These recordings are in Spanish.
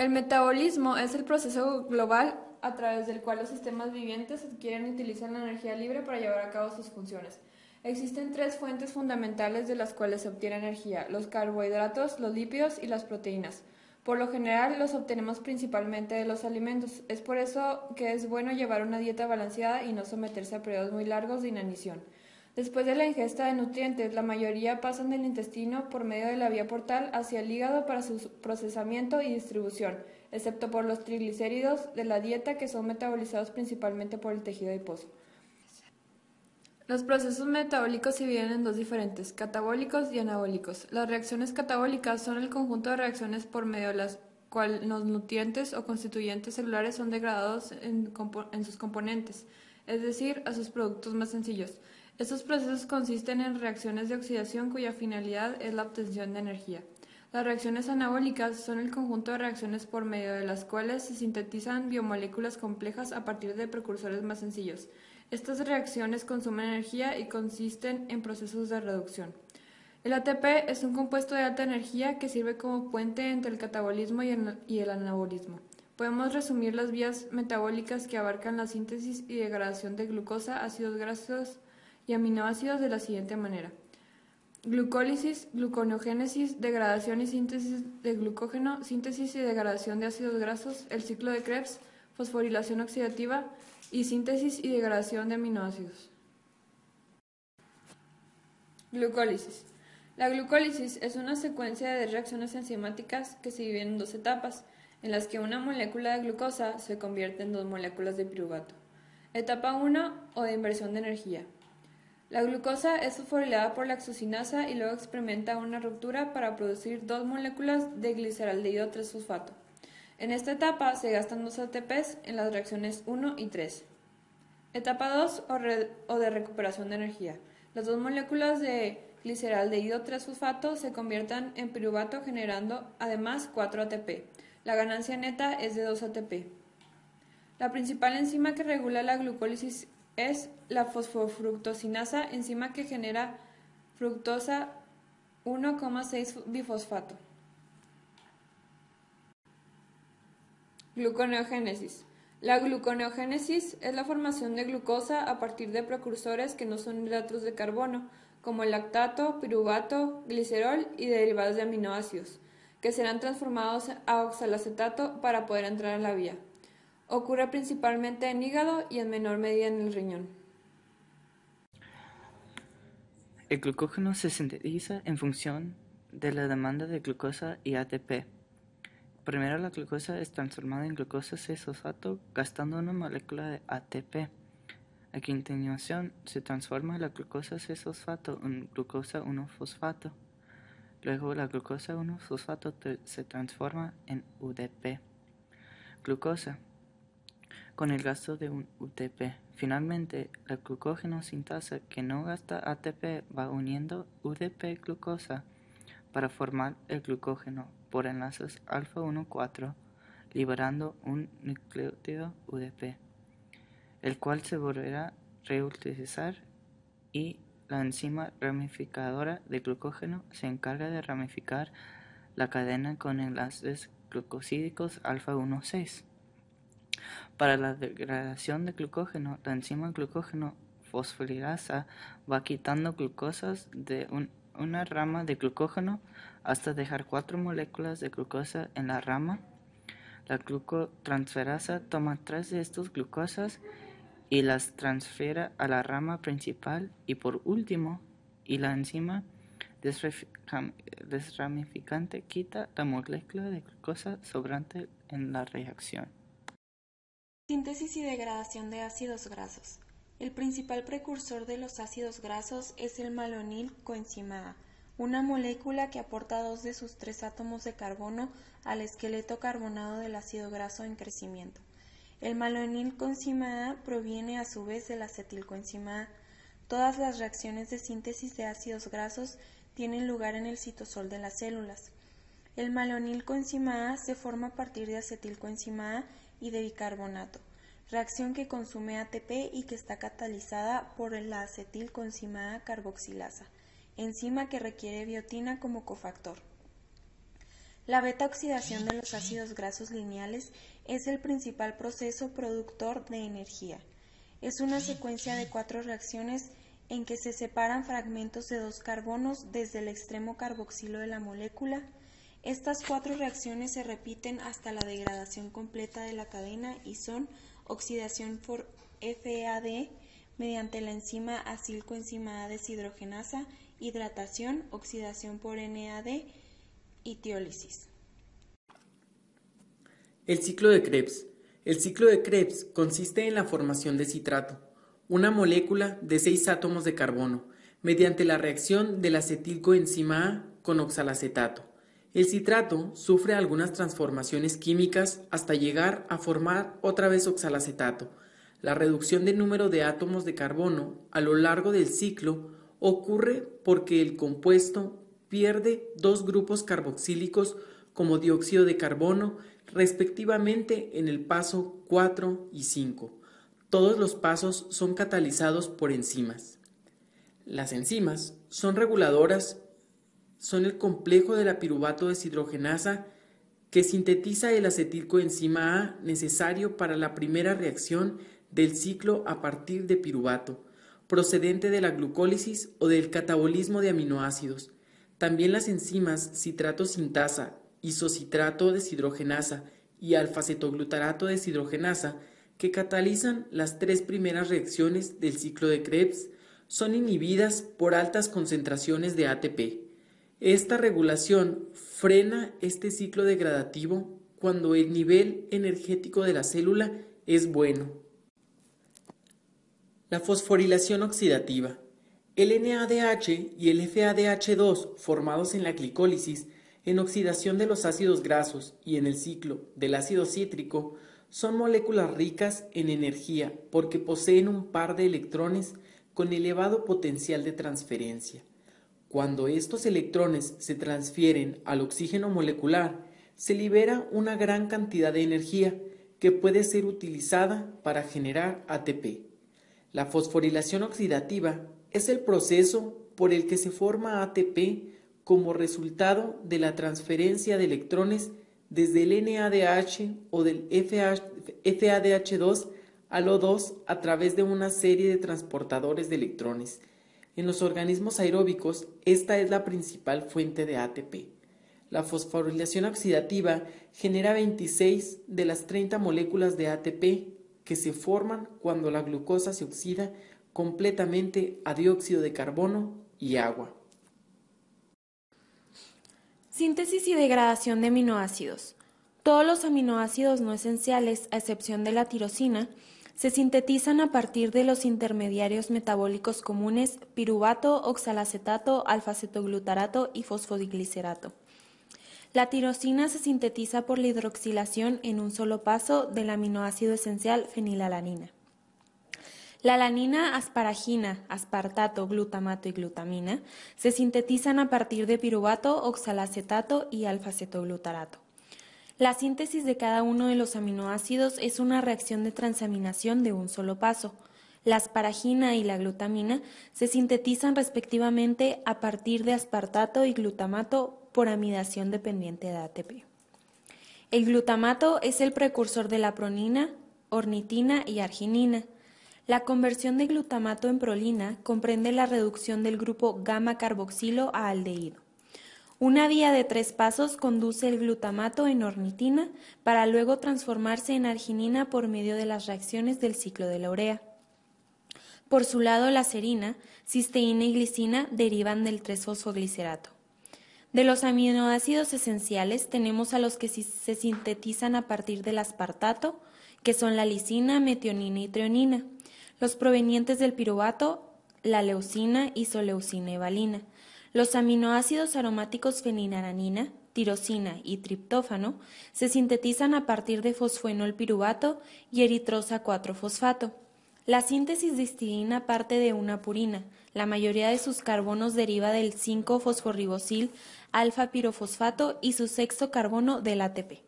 El metabolismo es el proceso global a través del cual los sistemas vivientes adquieren y utilizan la energía libre para llevar a cabo sus funciones. Existen tres fuentes fundamentales de las cuales se obtiene energía: los carbohidratos, los lípidos y las proteínas. Por lo general los obtenemos principalmente de los alimentos. Es por eso que es bueno llevar una dieta balanceada y no someterse a periodos muy largos de inanición. Después de la ingesta de nutrientes, la mayoría pasan del intestino por medio de la vía portal hacia el hígado para su procesamiento y distribución, excepto por los triglicéridos de la dieta, que son metabolizados principalmente por el tejido adiposo. Los procesos metabólicos se dividen en dos diferentes: catabólicos y anabólicos. Las reacciones catabólicas son el conjunto de reacciones por medio de las cuales los nutrientes o constituyentes celulares son degradados en sus componentes, es decir, a sus productos más sencillos. Estos procesos consisten en reacciones de oxidación cuya finalidad es la obtención de energía. Las reacciones anabólicas son el conjunto de reacciones por medio de las cuales se sintetizan biomoléculas complejas a partir de precursores más sencillos. Estas reacciones consumen energía y consisten en procesos de reducción. El ATP es un compuesto de alta energía que sirve como puente entre el catabolismo y el anabolismo. Podemos resumir las vías metabólicas que abarcan la síntesis y degradación de glucosa, ácidos grasos y aminoácidos de la siguiente manera: glucólisis, gluconeogénesis, degradación y síntesis de glucógeno, síntesis y degradación de ácidos grasos, el ciclo de Krebs, fosforilación oxidativa y síntesis y degradación de aminoácidos. Glucólisis. La glucólisis es una secuencia de reacciones enzimáticas que se dividen en dos etapas, en las que una molécula de glucosa se convierte en dos moléculas de piruvato. Etapa 1, o de inversión de energía. La glucosa es fosforilada por la hexocinasa y luego experimenta una ruptura para producir dos moléculas de gliceraldehído 3-fosfato. En esta etapa se gastan dos ATPs en las reacciones 1 y 3. Etapa 2, o de recuperación de energía. Las dos moléculas de gliceraldehído 3-fosfato se convierten en piruvato, generando además 4 ATP. La ganancia neta es de 2 ATP. La principal enzima que regula la glucólisis es la fosfofructosinasa, enzima que genera fructosa 1,6-bifosfato. Gluconeogénesis. La gluconeogénesis es la formación de glucosa a partir de precursores que no son hidratos de carbono, como el lactato, piruvato, glicerol y derivados de aminoácidos, que serán transformados a oxalacetato para poder entrar a la vía. Ocurre principalmente en hígado y en menor medida en el riñón. El glucógeno se sintetiza en función de la demanda de glucosa y ATP. Primero la glucosa es transformada en glucosa 6-fosfato gastando una molécula de ATP. A continuación se transforma la glucosa 6-fosfato en glucosa 1-fosfato. Luego la glucosa 1-fosfato se transforma en UDP. Glucosa con el gasto de un UTP. Finalmente, la glucógeno sintasa que no gasta ATP va uniendo UDP-glucosa para formar el glucógeno por enlaces alfa-1,4, liberando un nucleótido UDP, el cual se volverá a reutilizar, y la enzima ramificadora de glucógeno se encarga de ramificar la cadena con enlaces glucosídicos alfa-1,6. Para la degradación de glucógeno, la enzima glucógeno fosforilasa va quitando glucosas de una rama de glucógeno hasta dejar 4 moléculas de glucosa en la rama. La glucotransferasa toma 3 de estas glucosas y las transfiere a la rama principal, y por último, la enzima desramificante quita la molécula de glucosa sobrante en la reacción. Síntesis y degradación de ácidos grasos. El principal precursor de los ácidos grasos es el malonil coenzima A, una molécula que aporta 2 de sus 3 átomos de carbono al esqueleto carbonado del ácido graso en crecimiento. El malonil coenzima A proviene a su vez del acetilcoenzima A. Todas las reacciones de síntesis de ácidos grasos tienen lugar en el citosol de las células. El malonil coenzima A se forma a partir de acetilcoenzima A y de bicarbonato, reacción que consume ATP y que está catalizada por la acetilcoenzima A carboxilasa, enzima que requiere biotina como cofactor. La beta-oxidación de los ácidos grasos lineales es el principal proceso productor de energía. Es una secuencia de 4 reacciones en que se separan fragmentos de 2 carbonos desde el extremo carboxilo de la molécula. Estas 4 reacciones se repiten hasta la degradación completa de la cadena y son oxidación por FeAD mediante la enzima acilcoenzima A deshidrogenasa, hidratación, oxidación por NAD y tiólisis. El ciclo de Krebs. El ciclo de Krebs consiste en la formación de citrato, una molécula de 6 átomos de carbono, mediante la reacción de la acetilcoenzima A con oxalacetato. El citrato sufre algunas transformaciones químicas hasta llegar a formar otra vez oxalacetato. La reducción del número de átomos de carbono a lo largo del ciclo ocurre porque el compuesto pierde 2 grupos carboxílicos como dióxido de carbono, respectivamente en el paso 4 y 5. Todos los pasos son catalizados por enzimas. Las enzimas son reguladoras, son el complejo de la piruvato deshidrogenasa que sintetiza el acetilcoenzima A necesario para la primera reacción del ciclo a partir de piruvato, procedente de la glucólisis o del catabolismo de aminoácidos. También las enzimas citrato sintasa, isocitrato deshidrogenasa y alfa-cetoglutarato deshidrogenasa, que catalizan las 3 primeras reacciones del ciclo de Krebs, son inhibidas por altas concentraciones de ATP. Esta regulación frena este ciclo degradativo cuando el nivel energético de la célula es bueno. La fosforilación oxidativa. El NADH y el FADH2 formados en la glicólisis, en oxidación de los ácidos grasos y en el ciclo del ácido cítrico, son moléculas ricas en energía porque poseen un par de electrones con elevado potencial de transferencia. Cuando estos electrones se transfieren al oxígeno molecular, se libera una gran cantidad de energía que puede ser utilizada para generar ATP. La fosforilación oxidativa es el proceso por el que se forma ATP como resultado de la transferencia de electrones desde el NADH o del FADH2 al O2 a través de una serie de transportadores de electrones. En los organismos aeróbicos, esta es la principal fuente de ATP. La fosforilación oxidativa genera 26 de las 30 moléculas de ATP que se forman cuando la glucosa se oxida completamente a dióxido de carbono y agua. Síntesis y degradación de aminoácidos. Todos los aminoácidos no esenciales, a excepción de la tirosina, se sintetizan a partir de los intermediarios metabólicos comunes piruvato, oxalacetato, alfa-cetoglutarato y fosfodiglicerato. La tirosina se sintetiza por la hidroxilación en un solo paso del aminoácido esencial fenilalanina. La alanina, asparagina, aspartato, glutamato y glutamina se sintetizan a partir de piruvato, oxalacetato y alfa-cetoglutarato. La síntesis de cada uno de los aminoácidos es una reacción de transaminación de un solo paso. La asparagina y la glutamina se sintetizan respectivamente a partir de aspartato y glutamato por amidación dependiente de ATP. El glutamato es el precursor de la pronina, ornitina y arginina. La conversión de glutamato en prolina comprende la reducción del grupo gamma-carboxilo a aldehído. Una vía de 3 pasos conduce el glutamato en ornitina para luego transformarse en arginina por medio de las reacciones del ciclo de la urea. Por su lado, la serina, cisteína y glicina derivan del 3-fosfoglicerato. De los aminoácidos esenciales tenemos a los que se sintetizan a partir del aspartato, que son la lisina, metionina y treonina. Los provenientes del piruvato, la leucina, isoleucina y valina. Los aminoácidos aromáticos fenilalanina, tirosina y triptófano se sintetizan a partir de fosfoenolpiruvato y eritrosa 4-fosfato. La síntesis de histidina parte de una purina. La mayoría de sus carbonos deriva del 5-fosforribosil alfa-pirofosfato y su sexto carbono del ATP.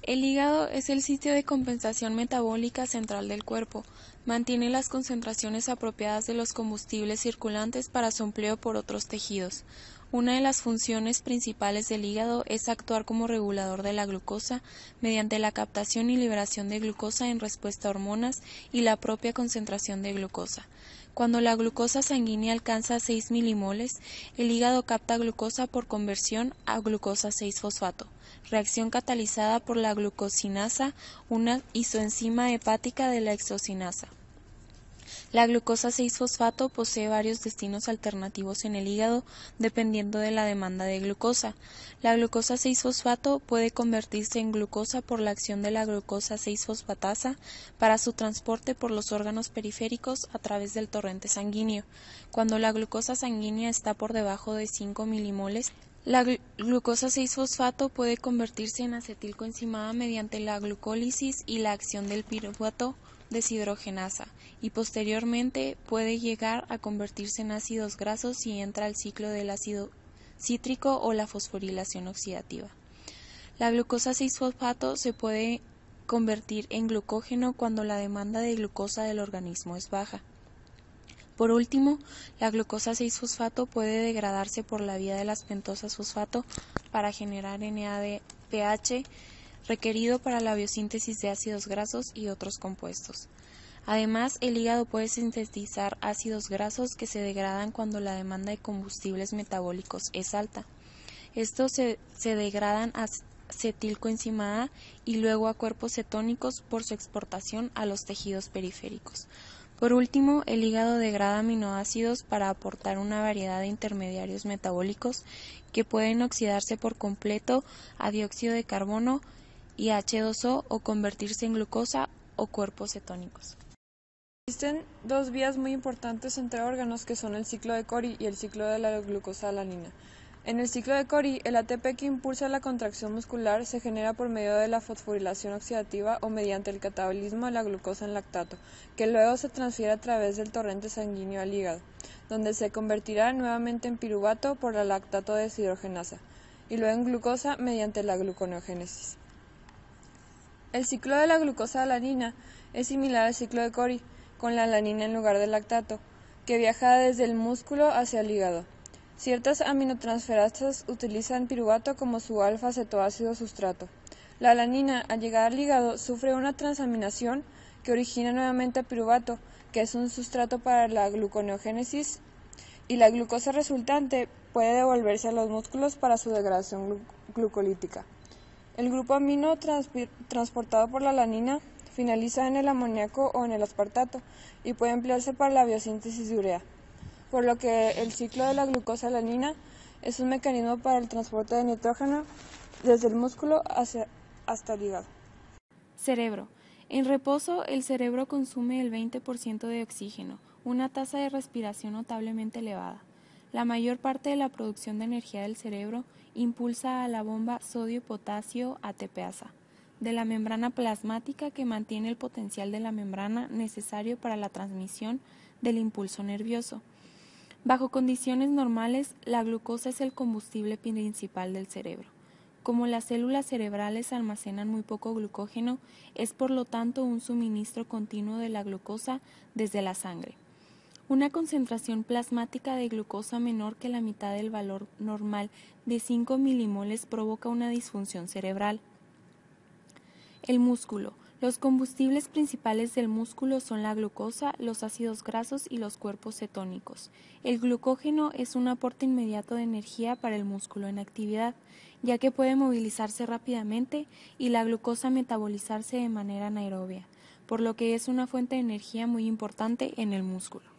El hígado es el sitio de compensación metabólica central del cuerpo. Mantiene las concentraciones apropiadas de los combustibles circulantes para su empleo por otros tejidos. Una de las funciones principales del hígado es actuar como regulador de la glucosa mediante la captación y liberación de glucosa en respuesta a hormonas y la propia concentración de glucosa. Cuando la glucosa sanguínea alcanza 6 milimoles, el hígado capta glucosa por conversión a glucosa 6-fosfato, reacción catalizada por la glucosinasa, una isoenzima hepática de la hexocinasa. La glucosa 6-fosfato posee varios destinos alternativos en el hígado dependiendo de la demanda de glucosa. La glucosa 6-fosfato puede convertirse en glucosa por la acción de la glucosa 6-fosfatasa para su transporte por los órganos periféricos a través del torrente sanguíneo. Cuando la glucosa sanguínea está por debajo de 5 milimoles, la glucosa 6-fosfato puede convertirse en acetilcoenzimada mediante la glucólisis y la acción del piruvato deshidrogenasa, y posteriormente puede llegar a convertirse en ácidos grasos si entra al ciclo del ácido cítrico o la fosforilación oxidativa. La glucosa 6-fosfato se puede convertir en glucógeno cuando la demanda de glucosa del organismo es baja. Por último, la glucosa 6-fosfato puede degradarse por la vía de las pentosas fosfato para generar NADPH requerido para la biosíntesis de ácidos grasos y otros compuestos. Además, el hígado puede sintetizar ácidos grasos que se degradan cuando la demanda de combustibles metabólicos es alta. Estos se degradan a acetilcoenzima A y luego a cuerpos cetónicos por su exportación a los tejidos periféricos. Por último, el hígado degrada aminoácidos para aportar una variedad de intermediarios metabólicos que pueden oxidarse por completo a dióxido de carbono y H2O o convertirse en glucosa o cuerpos cetónicos. Existen dos vías muy importantes entre órganos que son el ciclo de Cori y el ciclo de la glucosalanina. En el ciclo de Cori, el ATP que impulsa la contracción muscular se genera por medio de la fosforilación oxidativa o mediante el catabolismo de la glucosa en lactato, que luego se transfiere a través del torrente sanguíneo al hígado, donde se convertirá nuevamente en piruvato por la lactato deshidrogenasa, y luego en glucosa mediante la gluconeogénesis. El ciclo de la glucosalanina es similar al ciclo de Cori, con la alanina en lugar del lactato, que viaja desde el músculo hacia el hígado. Ciertas aminotransferasas utilizan piruvato como su alfa-cetoácido sustrato. La alanina, al llegar al hígado, sufre una transaminación que origina nuevamente a piruvato, que es un sustrato para la gluconeogénesis, y la glucosa resultante puede devolverse a los músculos para su degradación glucolítica. El grupo amino transportado por la alanina finaliza en el amoníaco o en el aspartato y puede emplearse para la biosíntesis de urea, por lo que el ciclo de la glucosalanina es un mecanismo para el transporte de nitrógeno desde el músculo hasta el hígado. Cerebro. En reposo, el cerebro consume el 20% de oxígeno, una tasa de respiración notablemente elevada. La mayor parte de la producción de energía del cerebro impulsa a la bomba sodio-potasio ATPasa de la membrana plasmática que mantiene el potencial de la membrana necesario para la transmisión del impulso nervioso. Bajo condiciones normales, la glucosa es el combustible principal del cerebro. Como las células cerebrales almacenan muy poco glucógeno, es por lo tanto un suministro continuo de la glucosa desde la sangre. Una concentración plasmática de glucosa menor que la mitad del valor normal de 5 milimoles provoca una disfunción cerebral. El músculo. Los combustibles principales del músculo son la glucosa, los ácidos grasos y los cuerpos cetónicos. El glucógeno es un aporte inmediato de energía para el músculo en actividad, ya que puede movilizarse rápidamente y la glucosa metabolizarse de manera anaerobia, por lo que es una fuente de energía muy importante en el músculo.